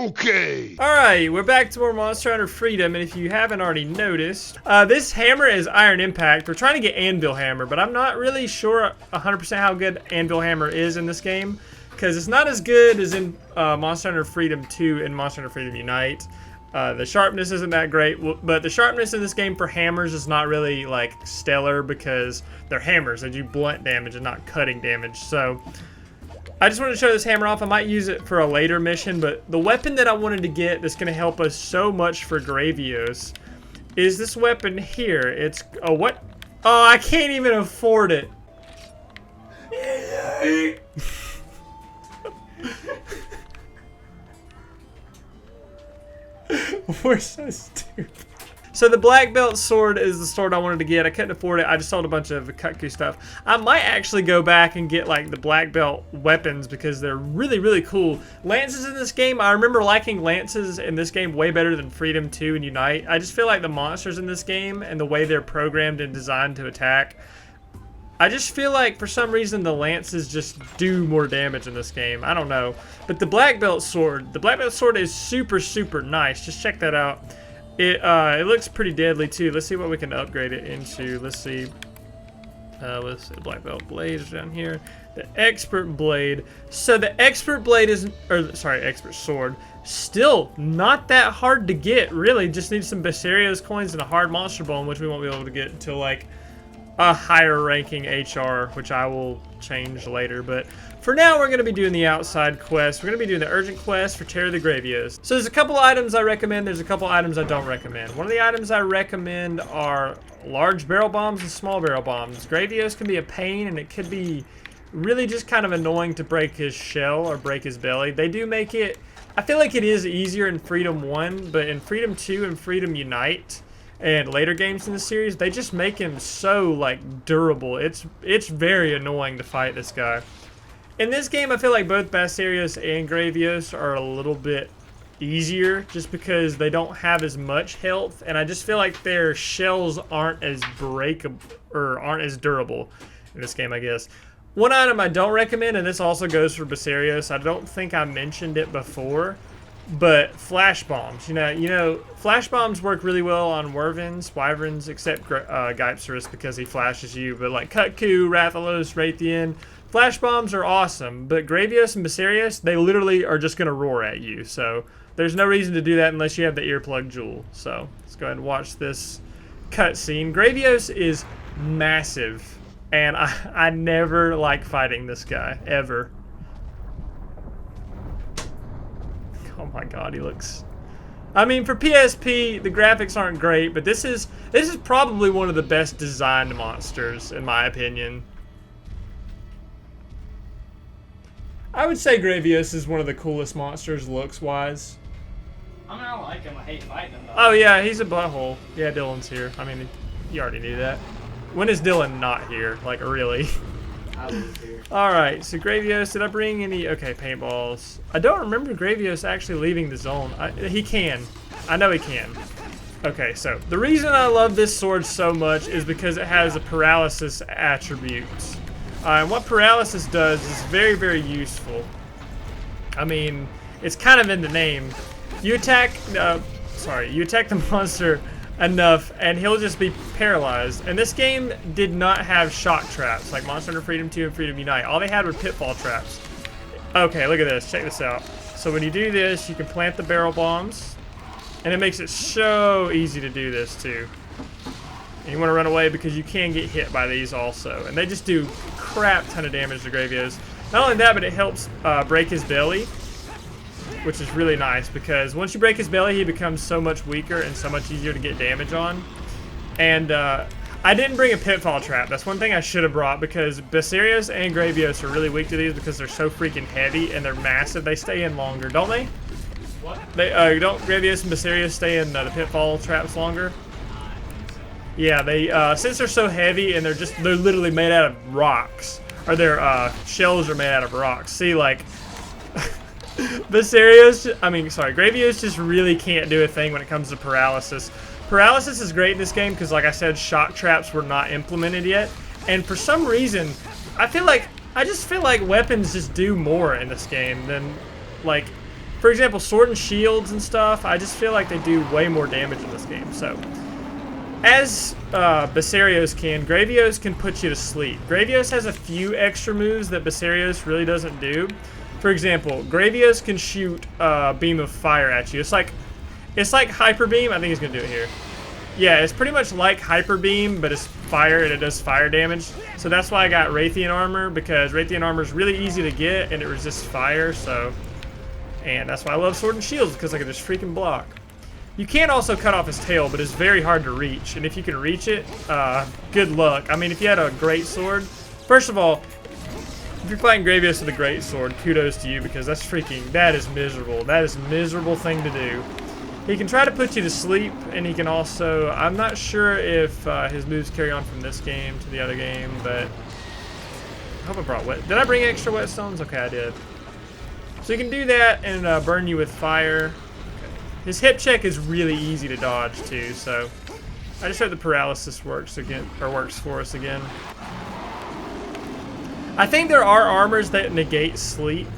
Okay. Alright, we're back to more Monster Hunter Freedom, and if you haven't already noticed, this hammer is Iron Impact. We're trying to get Anvil Hammer, but I'm not really sure 100% how good Anvil Hammer is in this game, because it's not as good as in Monster Hunter Freedom 2 and Monster Hunter Freedom Unite. The sharpness isn't that great, but the sharpness in this game for hammers is not really, like, stellar, because they're hammers. They do blunt damage and not cutting damage, so I just wanted to show this hammer off. I might use it for a later mission, but the weapon that I wanted to get that's going to help us so much for Gravios is this weapon here. It's a what? Oh, I can't even afford it. We're so stupid. So the black belt sword is the sword I wanted to get. I couldn't afford it. I just sold a bunch of Kutku stuff. I might actually go back and get like the black belt weapons because they're really, really cool. Lances in this game, I remember liking lances in this game way better than Freedom 2 and Unite. I just feel like the monsters in this game and the way they're programmed and designed to attack, I just feel like for some reason the lances just do more damage in this game. I don't know. But the black belt sword is super, super nice. Just check that out. It looks pretty deadly too. Let's see what we can upgrade it into. Let's see. Let's see, black belt blade is down here. The expert blade. So the expert blade is, or sorry, expert sword. Still not that hard to get, really. Just need some Basarios coins and a hard monster bone, which we won't be able to get until like a higher ranking HR, which I will change later. But for now, we're going to be doing the outside quest. We're going to be doing the urgent quest for Terror of the Gravios. So there's a couple items I recommend. There's a couple items I don't recommend. One of the items I recommend are large barrel bombs and small barrel bombs. Gravios can be a pain, and it could be really just kind of annoying to break his shell or break his belly. They do make it, I feel like it is easier in Freedom 1, but in Freedom 2 and Freedom Unite and later games in the series, they just make him so like durable. It's very annoying to fight this guy. In this game, I feel like both Basarios and Gravios are a little bit easier just because they don't have as much health, and I just feel like their shells aren't as breakable or aren't as durable in this game, I guess. One item I don't recommend, and this also goes for Basarios, I don't think I mentioned it before, but flash bombs. You know, flash bombs work really well on wyverns, except Gypserus because he flashes you. But like Kutku, Rathalos, Raytheon, flash bombs are awesome. But Gravios and Basarios, they literally are just gonna roar at you. So there's no reason to do that unless you have the earplug jewel. So let's go ahead and watch this cutscene. Gravios is massive, and I never like fighting this guy ever. Oh my god, he looks... I mean, for PSP, the graphics aren't great, but this is probably one of the best designed monsters, in my opinion. I would say Gravios is one of the coolest monsters looks-wise. I mean, I like him. I hate fighting him, though. Oh yeah, he's a butthole. Yeah, Dylan's here. I mean, you already knew that. When is Dylan not here? Like, really? I live here. Alright, so Gravios, did I bring any... Okay, paintballs. I don't remember Gravios actually leaving the zone. He can. I know he can. Okay, so the reason I love this sword so much is because it has a paralysis attribute. And what paralysis does is very, very useful. I mean, it's kind of in the name. You attack... you attack the monster enough, and he'll just be paralyzed. And this game did not have shock traps like Monster Hunter Freedom 2 and Freedom Unite. All they had were pitfall traps. Okay, look at this. Check this out. So when you do this, you can plant the barrel bombs, and it makes it so easy to do this too. And you want to run away because you can get hit by these also. And they just do crap ton of damage to Gravios. Not only that, but it helps break his belly, which is really nice because once you break his belly, he becomes so much weaker and so much easier to get damage on. And I didn't bring a pitfall trap. That's one thing I should have brought because Basarios and Gravios are really weak to these because they're so freaking heavy and they're massive. They stay in longer, don't they? What? They don't Gravios and Basarios stay in the pitfall traps longer? Yeah, they since they're so heavy and they're literally made out of rocks, or their shells are made out of rocks. See, like. Gravios just really can't do a thing when it comes to paralysis. Paralysis is great in this game because, like I said, shock traps were not implemented yet. And for some reason, I just feel like weapons just do more in this game than, like, For example, sword and shields and stuff, I just feel like they do way more damage in this game. So, as Basarios can, Gravios can put you to sleep. Gravios has a few extra moves that Basarios really doesn't do. For example, Gravios can shoot a beam of fire at you. It's like Hyper Beam. I think he's gonna do it here. Yeah, it's pretty much like Hyper Beam, but it's fire and it does fire damage. So that's why I got Raytheon Armor, because Raytheon Armor is really easy to get and it resists fire. So, and that's why I love Sword and Shields, because I can just freaking block. You can also cut off his tail, but it's very hard to reach. And if you can reach it, good luck. I mean, if you had a great sword, first of all, if you're fighting Gravios with a great sword, kudos to you, because that is miserable. That is a miserable thing to do. He can try to put you to sleep, and he can also, I'm not sure if his moves carry on from this game to the other game, but I hope I brought wet. Did I bring extra whetstones? Okay, I did. So he can do that and burn you with fire. Okay. His hip check is really easy to dodge too, so I just hope the paralysis works again, or works for us again. I think there are armors that negate sleep,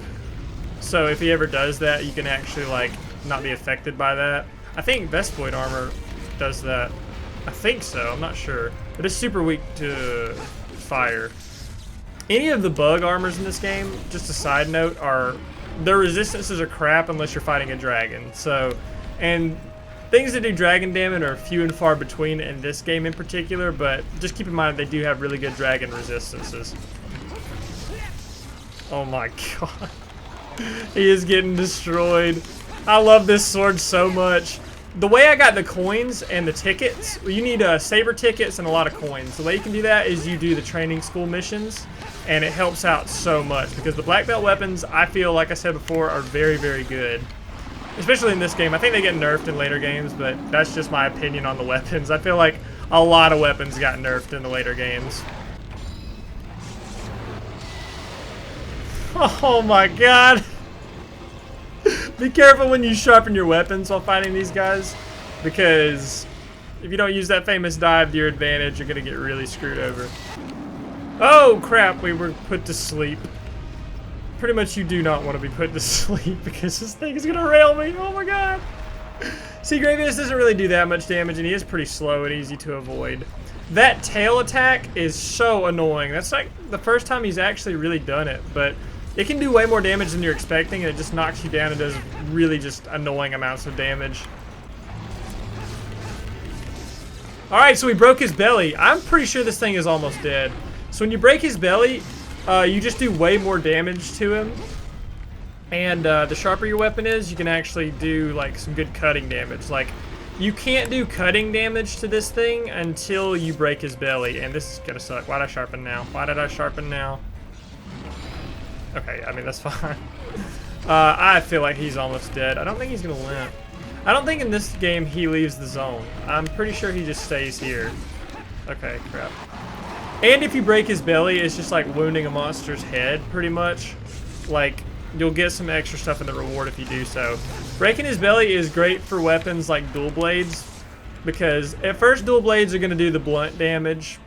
so if he ever does that, you can actually like not be affected by that. I think Vespoid armor does that. I think so, I'm not sure. But it's super weak to fire. Any of the bug armors in this game, just a side note, their resistances are crap unless you're fighting a dragon. So, and things that do dragon damage are few and far between in this game in particular, but just keep in mind they do have really good dragon resistances. Oh my god. He is getting destroyed. I love this sword so much. The way I got the coins and the tickets, you need saber tickets and a lot of coins. The way you can do that is you do the training school missions, and it helps out so much because the black belt weapons, I feel, like I said before, are very, very good. Especially in this game. I think they get nerfed in later games, but that's just my opinion on the weapons. I feel like a lot of weapons got nerfed in the later games. Oh my god. Be careful when you sharpen your weapons while fighting these guys, because if you don't use that famous dive to your advantage, you're going to get really screwed over. Oh crap, we were put to sleep. Pretty much you do not want to be put to sleep because this thing is going to rail me. Oh my god. See, Gravios doesn't really do that much damage, and he is pretty slow and easy to avoid. That tail attack is so annoying. That's like the first time he's actually really done it, but it can do way more damage than you're expecting, and it just knocks you down and does really just annoying amounts of damage. Alright, so we broke his belly. I'm pretty sure this thing is almost dead. So when you break his belly, you just do way more damage to him. And the sharper your weapon is, you can actually do like some good cutting damage. Like, you can't do cutting damage to this thing until you break his belly, and this is gonna suck. Why did I sharpen now? Why did I sharpen now? Okay, I mean, that's fine. I feel like he's almost dead. I don't think he's gonna limp. I don't think in this game he leaves the zone. I'm pretty sure he just stays here. Okay, crap. And if you break his belly, it's just like wounding a monster's head, pretty much. Like, you'll get some extra stuff in the reward if you do so. Breaking his belly is great for weapons like dual blades, because at first dual blades are gonna do the blunt damage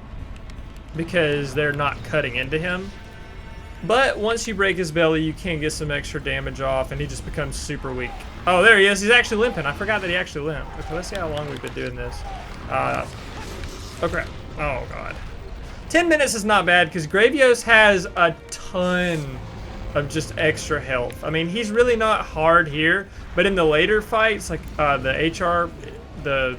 because they're not cutting into him. But once you break his belly, you can get some extra damage off, and he just becomes super weak. Oh, there he is. He's actually limping. I forgot that he actually limped. Okay, let's see how long we've been doing this. Okay. Oh, God. 10 minutes is not bad, because Gravios has a ton of just extra health. I mean, he's really not hard here, but in the later fights, like the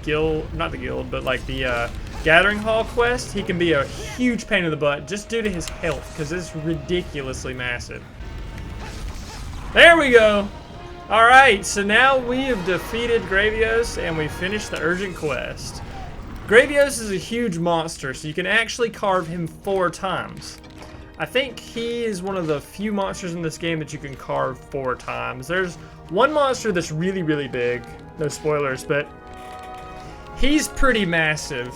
guild, not the guild, but like the Gathering Hall quest, he can be a huge pain in the butt just due to his health, because it's ridiculously massive. There we go. Alright, so now we have defeated Gravios and we finished the urgent quest. Gravios is a huge monster, so you can actually carve him 4 times. I think he is one of the few monsters in this game that you can carve 4 times. There's one monster that's really, really big. No spoilers, but he's pretty massive.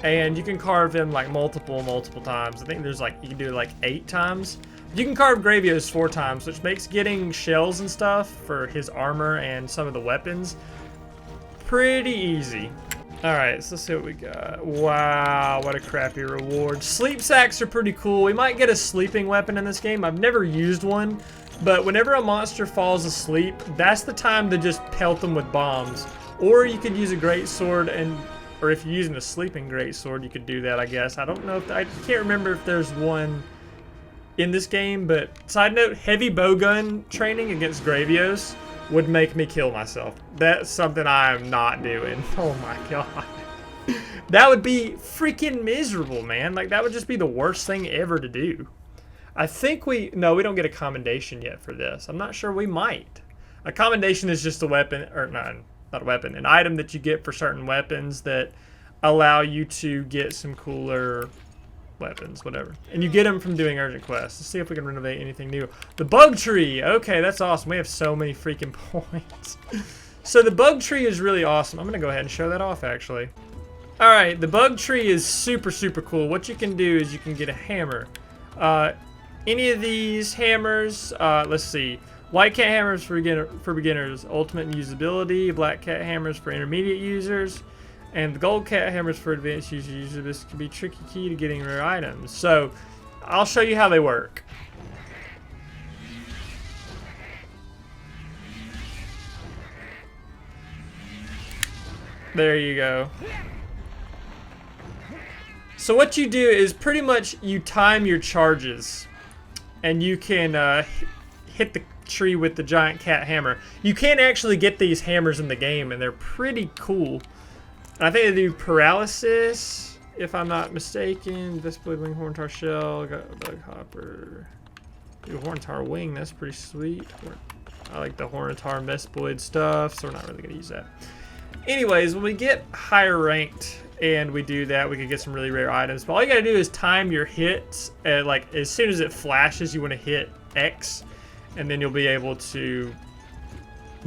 And you can carve him like multiple times. I think there's like, you can do it like 8 times. You can carve Gravios 4 times, which makes getting shells and stuff for his armor and some of the weapons pretty easy. Alright, so let's see what we got. Wow, what a crappy reward. Sleep sacks are pretty cool. We might get a sleeping weapon in this game. I've never used one, But whenever a monster falls asleep, that's the time to just pelt them with bombs. Or you could use a greatsword, or if you're using a sleeping greatsword, you could do that, I guess. I don't know if I can't remember if there's one in this game, but side note, heavy bowgun training against Gravios would make me kill myself. That's something I am not doing. Oh my god. That would be freaking miserable, man. Like, that would just be the worst thing ever to do. I think no, we don't get a commendation yet for this. I'm not sure, we might. A commendation is just a weapon, or not a weapon, an item that you get for certain weapons that allow you to get some cooler weapons, whatever. And you get them from doing urgent quests. Let's see if we can renovate anything new. The bug tree. Okay, that's awesome. We have so many freaking points. So the bug tree is really awesome. I'm going to go ahead and show that off, actually. All right, the bug tree is super, super cool. What you can do is you can get a hammer. Any of these hammers, let's see. White cat hammers for beginners, ultimate usability. Black cat hammers for intermediate users. And the gold cat hammers for advanced users. This can be a tricky key to getting rare items. So, I'll show you how they work. There you go. So what you do is pretty much you time your charges. And you can hit the tree with the giant cat hammer. You can actually get these hammers in the game, and they're pretty cool. I think they do paralysis, if I'm not mistaken. Vespaloid wing, Horntar shell, got bug hopper. Do Horntar wing, that's pretty sweet. I like the Horntar Vespaloid stuff, so we're not really gonna use that. Anyways, when we get higher ranked and we do that, we can get some really rare items. But all you gotta do is time your hits. Like as soon as it flashes, you want to hit X, and then you'll be able to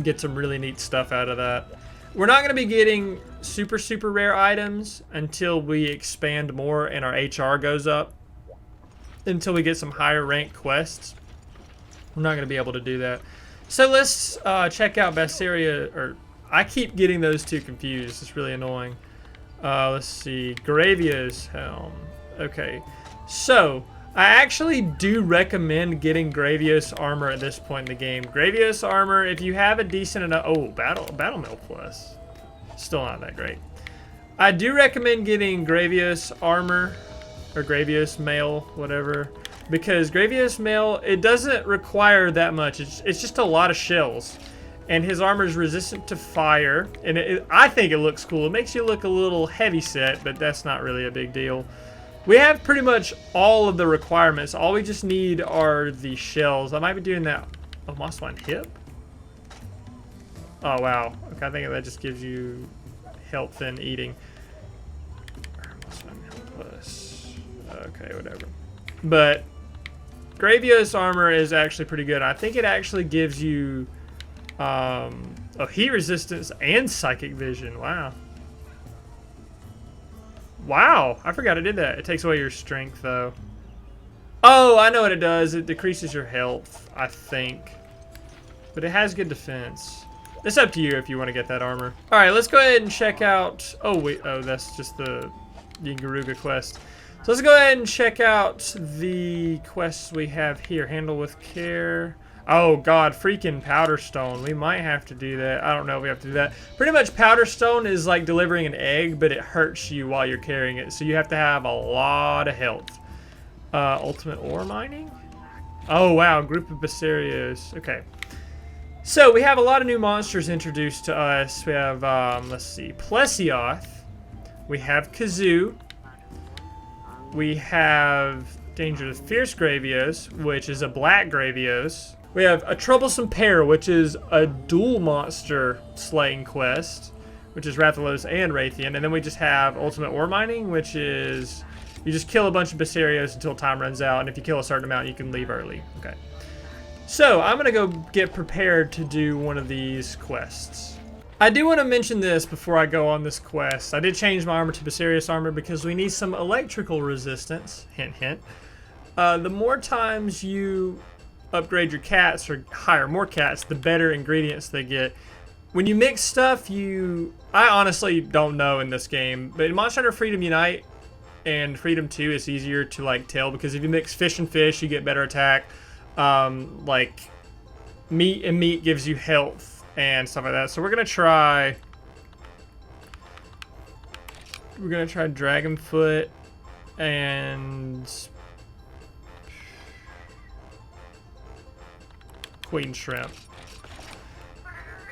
get some really neat stuff out of that. We're not gonna be getting super, super rare items until we expand more and our HR goes up. Until we get some higher ranked quests, we're not gonna be able to do that. So let's check out Basaria, or I keep getting those two confused. It's really annoying. Let's see, Gravios helm. Okay, so I actually do recommend getting Gravios armor at this point in the game. Gravios armor, if you have a decent enough, battle mail plus, still not that great. I do recommend getting Gravios armor or Gravios mail, whatever, because Gravios mail, it doesn't require that much. It's just a lot of shells. And his armor is resistant to fire, and I think it looks cool. It makes you look a little heavy set, but that's not really a big deal. We have pretty much all of the requirements. All we just need are the shells. I might be doing that. Oh, Moss One hip? Oh, wow. Okay, I think that just gives you health and eating. Moss One plus. Okay, whatever. But Gravios armor is actually pretty good. I think it actually gives you heat resistance and psychic vision. Wow. Wow, I forgot it did that. It takes away your strength, though. Oh, I know what it does. It decreases your health, I think. But it has good defense. It's up to you if you want to get that armor. All right, let's go ahead and check out... Oh, wait. Oh, that's just the Garuga quest. So let's go ahead and check out the quests we have here. Handle with care. Oh god, freaking Powder Stone. We might have to do that. I don't know if we have to do that. Pretty much Powder Stone is like delivering an egg, but it hurts you while you're carrying it. So you have to have a lot of health. Ultimate ore mining? Oh wow, group of Basarios. Okay. So we have a lot of new monsters introduced to us. We have, let's see, Plesioth. We have Kazoo. We have Danger of Fierce Gravios, which is a black Gravios. We have a Troublesome Pair, which is a dual monster slaying quest, which is Rathalos and Raytheon. And then we just have Ultimate Ore Mining, which is you just kill a bunch of Basarios until time runs out, and if you kill a certain amount, you can leave early. Okay. So I'm gonna go get prepared to do one of these quests. I do want to mention this before I go on this quest. I did change my armor to Basarios armor because we need some electrical resistance. Hint, hint. The more times you upgrade your cats or hire more cats, the better ingredients they get. When you mix stuff, I honestly don't know in this game, but in Monster Hunter Freedom Unite and Freedom 2, it's easier to like tell, because if you mix fish and fish, you get better attack. Like meat, and meat gives you health and stuff like that. So we're gonna try Dragonfoot and Queen Shrimp.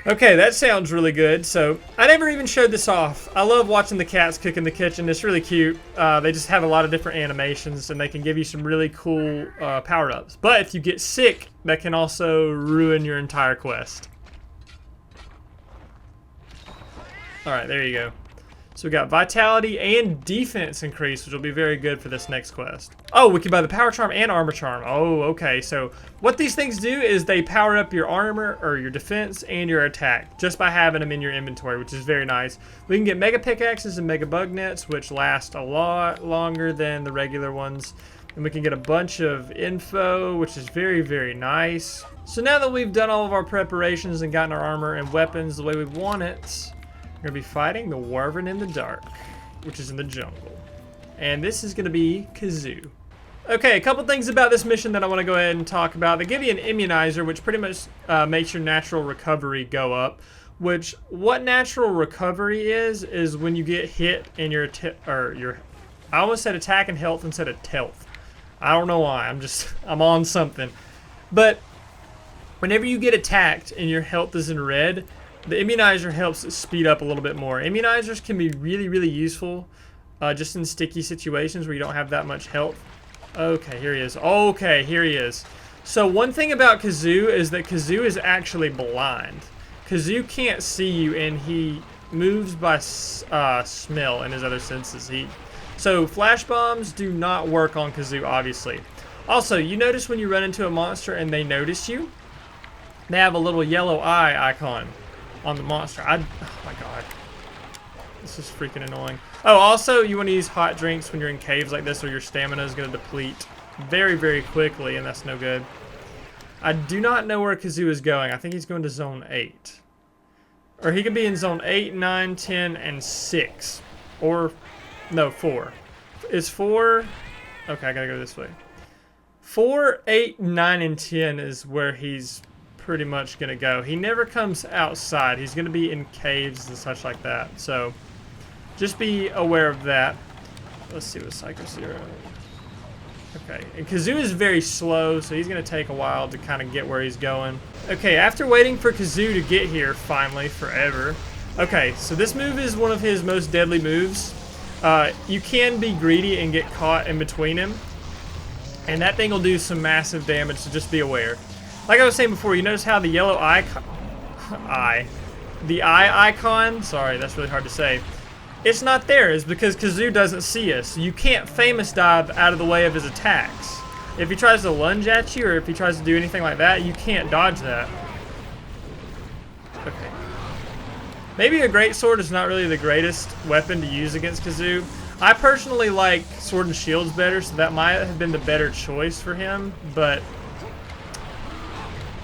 Okay, that sounds really good. So I never even showed this off. I love watching the cats cook in the kitchen. It's really cute. They just have a lot of different animations, and they can give you some really cool power-ups. But if you get sick, that can also ruin your entire quest. All right, there you go. So we got vitality and defense increase, which will be very good for this next quest. Oh, we can buy the power charm and armor charm. Oh, okay. So what these things do is they power up your armor or your defense and your attack just by having them in your inventory, which is very nice. We can get mega pickaxes and mega bug nets, which last a lot longer than the regular ones. And we can get a bunch of info, which is very, very nice. So now that we've done all of our preparations and gotten our armor and weapons the way we want it, we're going to be fighting the Wyvern in the Dark, which is in the jungle. And this is going to be Kazoo. Okay, a couple things about this mission that I want to go ahead and talk about. They give you an immunizer, which pretty much makes your natural recovery go up. Which, what natural recovery is when you get hit in your I almost said attack and health instead of health. I don't know why, I'm on something. But whenever you get attacked and your health is in red, the immunizer helps it speed up a little bit more. Immunizers can be really, really useful just in sticky situations where you don't have that much health. Okay, here he is. Okay, here he is. So one thing about Kazoo is that Kazoo is actually blind. Kazoo can't see you, and he moves by smell and his other senses. So flash bombs do not work on Kazoo, obviously. Also, you notice when you run into a monster and they notice you, they have a little yellow eye icon on the monster. Oh my god. This is freaking annoying. Oh, also, you want to use hot drinks when you're in caves like this, or your stamina is going to deplete very, very quickly, and that's no good. I do not know where Kazoo is going. I think he's going to Zone 8. Or he could be in Zone 8, 9, 10, and 6. Or, no, 4. Is 4... Okay, I gotta go this way. 4, 8, 9, and 10 is where he's pretty much gonna go. He never comes outside. He's gonna be in caves and such like that. So just be aware of that. Let's see what Psycho Zero. Okay, and Kazoo is very slow, so he's gonna take a while to kind of get where he's going. Okay, after waiting for Kazoo to get here finally forever. Okay, so this move is one of his most deadly moves. You can be greedy and get caught in between him, and that thing will do some massive damage, so just be aware. Like I was saying before, you notice how the yellow eye icon, sorry, that's really hard to say, it's not there. It's because Kazoo doesn't see us. You can't famous dive out of the way of his attacks. If he tries to lunge at you, or if he tries to do anything like that, you can't dodge that. Okay. Maybe a greatsword is not really the greatest weapon to use against Kazoo. I personally like sword and shields better, so that might have been the better choice for him, but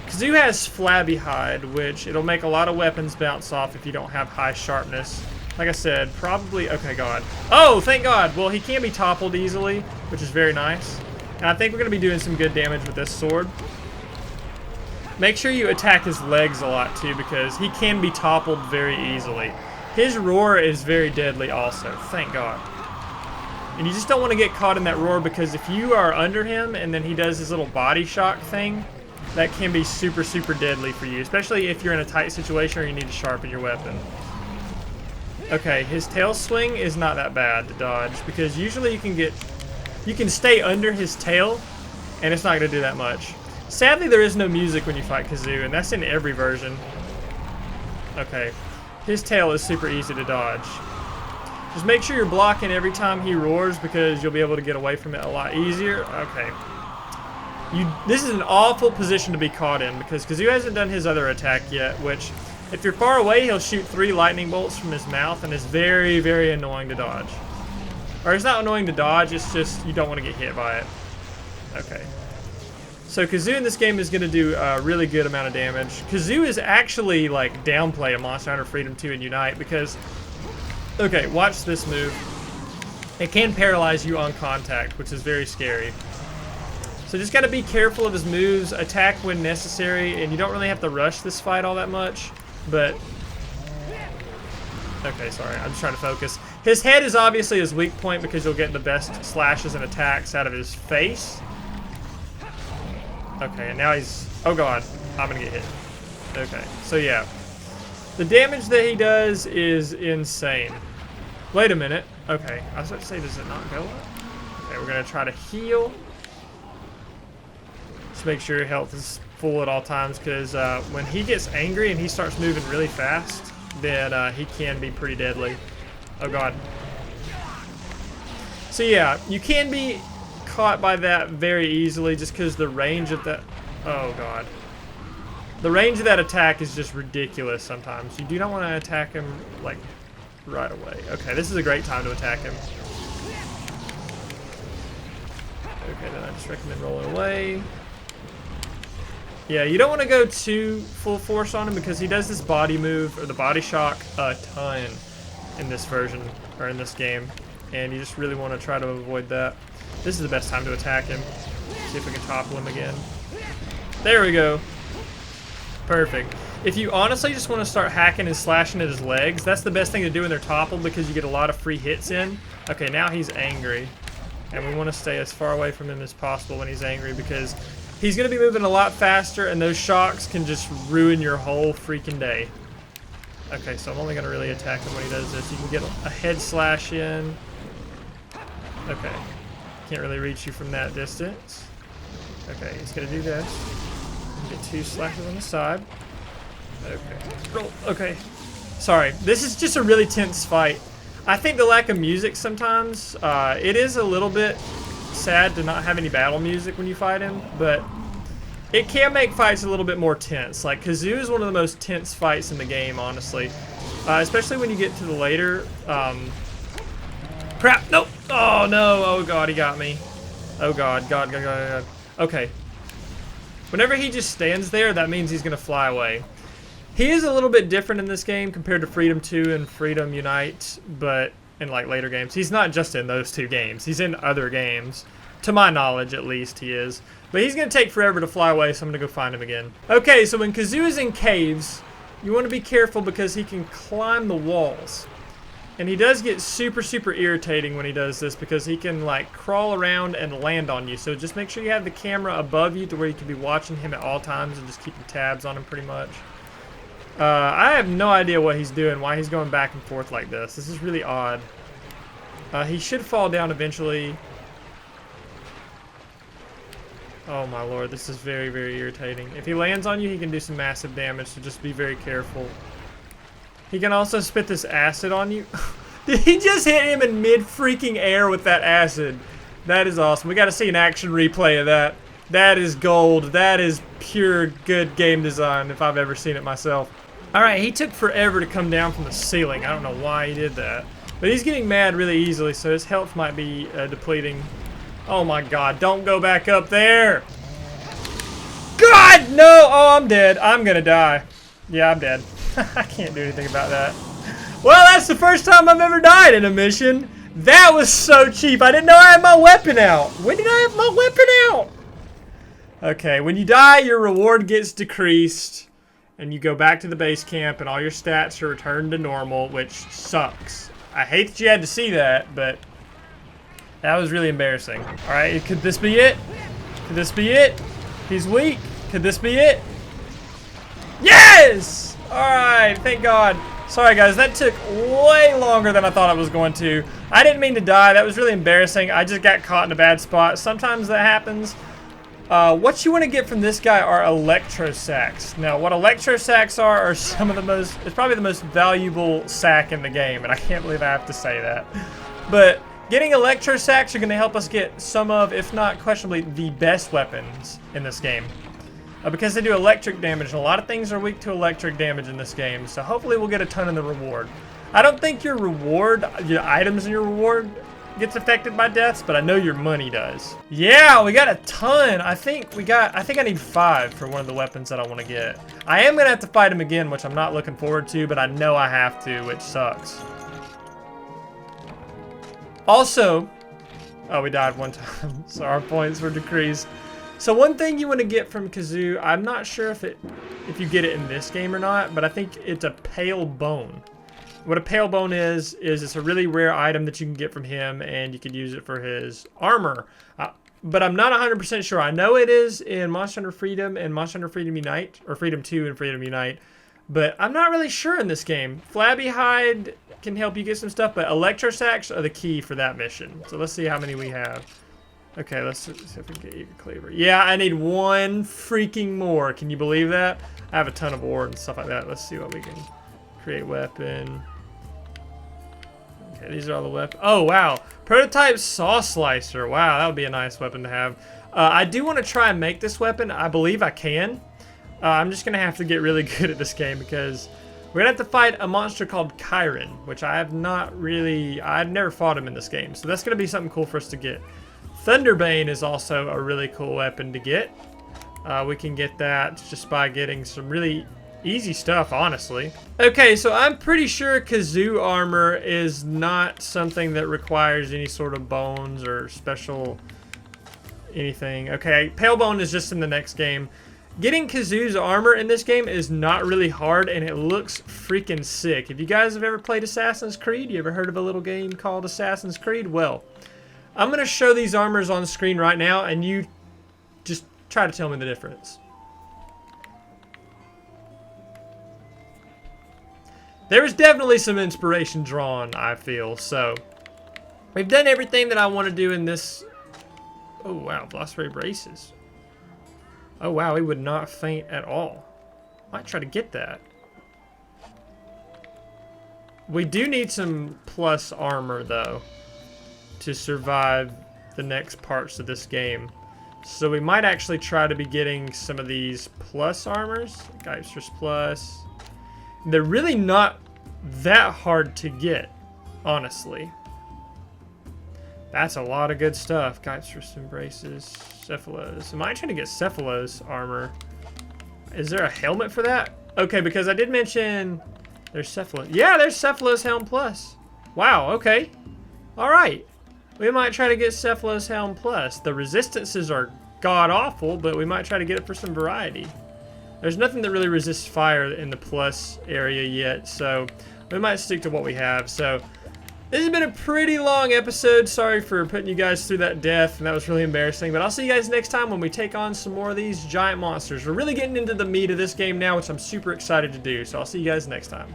Kazoo has Flabby Hide, which it'll make a lot of weapons bounce off if you don't have high sharpness. Like I said, probably... Okay, God. Oh, thank God! Well, he can be toppled easily, which is very nice. And I think we're going to be doing some good damage with this sword. Make sure you attack his legs a lot, too, because he can be toppled very easily. His roar is very deadly also. Thank God. And you just don't want to get caught in that roar, because if you are under him and then he does his little body shock thing, that can be super, super deadly for you, especially if you're in a tight situation or you need to sharpen your weapon. Okay, his tail swing is not that bad to dodge, because usually you can stay under his tail and it's not going to do that much. Sadly, there is no music when you fight Kazoo, and that's in every version. Okay, his tail is super easy to dodge. Just make sure you're blocking every time he roars, because you'll be able to get away from it a lot easier. Okay. This is an awful position to be caught in, because Kazoo hasn't done his other attack yet, which, if you're far away, he'll shoot 3 lightning bolts from his mouth, and is very, very annoying to dodge. Or it's not annoying to dodge, it's just you don't want to get hit by it. Okay. So Kazoo in this game is going to do a really good amount of damage. Kazoo is actually like downplay of Monster Hunter Freedom 2 and Unite, because, okay, watch this move. It can paralyze you on contact, which is very scary. So just got to be careful of his moves, attack when necessary, and you don't really have to rush this fight all that much, but... Okay, sorry, I'm just trying to focus. His head is obviously his weak point because you'll get the best slashes and attacks out of his face. Okay, and now he's... Oh god, I'm gonna get hit. Okay, so yeah. The damage that he does is insane. Wait a minute. Okay, I was about to say, does it not go up? Okay, we're gonna try to heal. Just make sure your health is full at all times, because when he gets angry and he starts moving really fast, then he can be pretty deadly. Oh god. So yeah, you can be caught by that very easily just because the range of that... Oh god. The range of that attack is just ridiculous sometimes. You do not want to attack him, like, right away. Okay, this is a great time to attack him. Okay, then I just recommend rolling away. Yeah, you don't want to go too full force on him because he does this body move, or the body shock, a ton in this version, or in this game. And you just really want to try to avoid that. This is the best time to attack him. See if we can topple him again. There we go. Perfect. If you honestly just want to start hacking and slashing at his legs, that's the best thing to do when they're toppled because you get a lot of free hits in. Okay, now he's angry. And we want to stay as far away from him as possible when he's angry because he's going to be moving a lot faster and those shocks can just ruin your whole freaking day. Okay, so I'm only going to really attack him when he does this. You can get a head slash in. Okay. Can't really reach you from that distance. Okay, he's going to do this. Get 2 slashes on the side. Okay. Roll. Okay. Sorry. This is just a really tense fight. I think the lack of music sometimes, it is a little bit sad to not have any battle music when you fight him, but it can make fights a little bit more tense. Like, Kazoo is one of the most tense fights in the game, honestly. Especially when you get to the later... Crap! Nope! Oh, no! Oh, God, he got me. Oh, God. God, God, God, God. Okay. Whenever he just stands there, that means he's going to fly away. He is a little bit different in this game compared to Freedom 2 and Freedom Unite, but in like later games. He's not just in those 2 games. He's in other games. To my knowledge, at least, he is. But he's going to take forever to fly away, so I'm going to go find him again. Okay, so when Kazoo is in caves, you want to be careful because he can climb the walls. And he does get super, super irritating when he does this because he can, like, crawl around and land on you. So just make sure you have the camera above you to where you can be watching him at all times and just keeping tabs on him pretty much. I have no idea what he's doing, why he's going back and forth like this. This is really odd. He should fall down eventually. Oh my lord, this is very, very irritating. If he lands on you, he can do some massive damage, so just be very careful. He can also spit this acid on you. Did he just hit him in mid-freaking air with that acid? That is awesome. We got to see an action replay of that. That is gold. That is pure good game design if I've ever seen it myself. Alright, he took forever to come down from the ceiling. I don't know why he did that. But he's getting mad really easily, so his health might be depleting. Oh my god, don't go back up there! God, no! Oh, I'm dead. I'm gonna die. Yeah, I'm dead. I can't do anything about that. Well, that's the first time I've ever died in a mission. That was so cheap. I didn't know I had my weapon out. When did I have my weapon out? Okay, when you die, your reward gets decreased. And you go back to the base camp and all your stats are returned to normal, which sucks. I hate that you had to see that, but that was really embarrassing. All right, could this be it? Could this be it? He's weak. Could this be it? Yes! All right, thank God. Sorry, guys, that took way longer than I thought it was going to. I didn't mean to die. That was really embarrassing. I just got caught in a bad spot. Sometimes that happens. What you want to get from this guy are electro sacks. Now, what electro sacks are some of the most, it's probably the most valuable sack in the game, and I can't believe I have to say that. But getting electro sacks are going to help us get some of, if not questionably, the best weapons in this game. Because they do electric damage, and a lot of things are weak to electric damage in this game, so hopefully we'll get a ton in the reward. I don't think your reward, your items in your reward gets affected by deaths, but I know your money does. Yeah, we got a ton. I think I need 5 for one of the weapons that I want to get. I am gonna have to fight him again, which I'm not looking forward to, but I know I have to, which sucks. Also, oh, we died one time, so our points were decreased. So one thing you want to get from Kazoo, I'm not sure if you get it in this game or not, but I think it's a pale bone. What a pale bone is it's a really rare item that you can get from him, and you can use it for his armor. But I'm not 100% sure. I know it is in Monster Hunter Freedom and Monster Hunter Freedom Unite, or Freedom 2 and Freedom Unite, but I'm not really sure in this game. Flabby Hide can help you get some stuff, but Electro Sacks are the key for that mission. So let's see how many we have. Okay, let's see if we can get Eager Cleaver. Yeah, I need one freaking more. Can you believe that? I have a ton of ore and stuff like that. Let's see what we can create. Weapon. Okay, these are all the weapons. Oh, wow. Prototype Saw Slicer. Wow, that would be a nice weapon to have. I do want to try and make this weapon. I believe I can. I'm just going to have to get really good at this game because we're going to have to fight a monster called Chiron, which I've never fought him in this game. So that's going to be something cool for us to get. Thunderbane is also a really cool weapon to get. We can get that just by getting some really easy stuff, honestly. Okay, so I'm pretty sure Kazoo armor is not something that requires any sort of bones or special anything. Okay, Pale Bone is just in the next game. Getting Kazoo's armor in this game is not really hard, and it looks freaking sick. If you guys have ever played Assassin's Creed, you ever heard of a little game called Assassin's Creed? Well, I'm going to show these armors on the screen right now, and you just try to tell me the difference. There is definitely some inspiration drawn, I feel, so we've done everything that I want to do in this. Oh, wow, Velociraptor braces. Oh, wow, he would not faint at all. Might try to get that. We do need some plus armor, though, to survive the next parts of this game. So we might actually try to be getting some of these plus armors. Geisters Plus. They're really not that hard to get, honestly. That's a lot of good stuff. Geisters Embraces, Cephalos. Am I trying to get Cephalos armor? Is there a helmet for that? Okay, because I did mention there's Cephalos. Yeah, there's Cephalos Helm Plus. Wow, okay. Alright. We might try to get Cephalos Helm Plus. The resistances are god-awful, but we might try to get it for some variety. There's nothing that really resists fire in the plus area yet, so we might stick to what we have. So this has been a pretty long episode. Sorry for putting you guys through that death, and that was really embarrassing. But I'll see you guys next time when we take on some more of these giant monsters. We're really getting into the meat of this game now, which I'm super excited to do. So I'll see you guys next time.